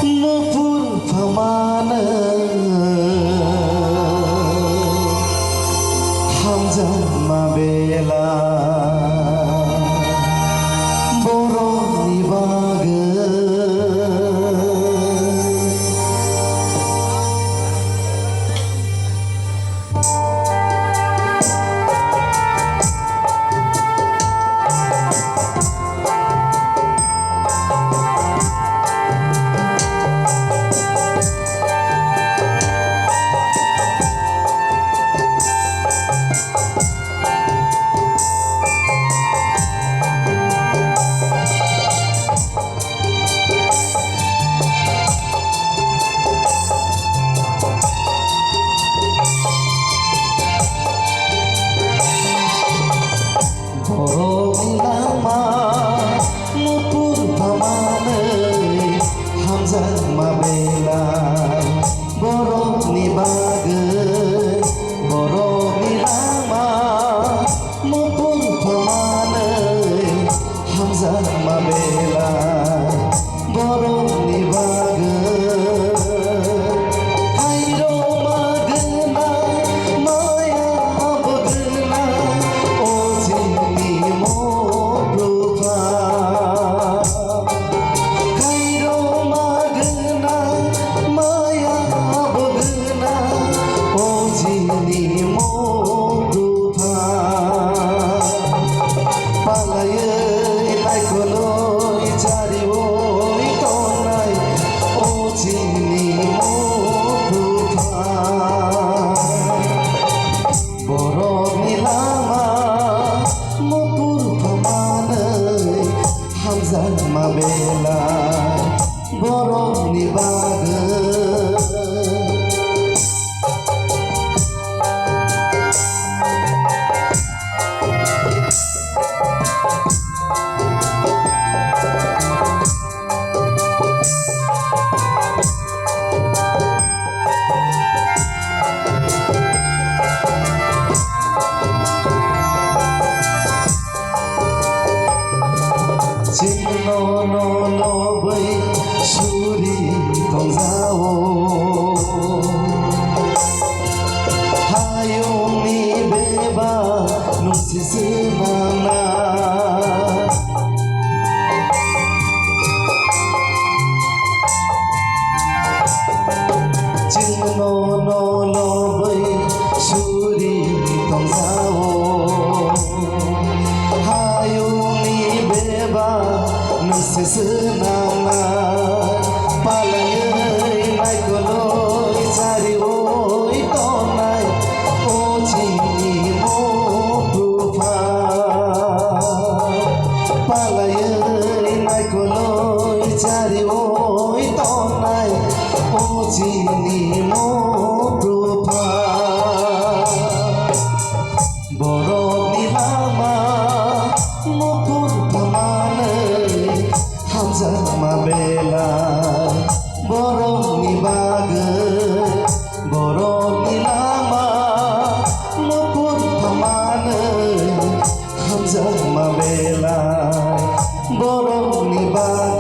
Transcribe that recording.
Nupur pamana Hamza mabela Boro nibaga Mabela borong ni baga no no no bay suri tong zao hayong ni beba nung sisimana no no no bay suri tong zao hayong ni beba Senana palayay may kuloy sari oy tonay o chini mo rupa palayay may kuloy sari oy tonay o chini mo rupa borok ni lama mupur mabela borong ni baga borong ni lama lupur pamana hamza mabela borong ni baga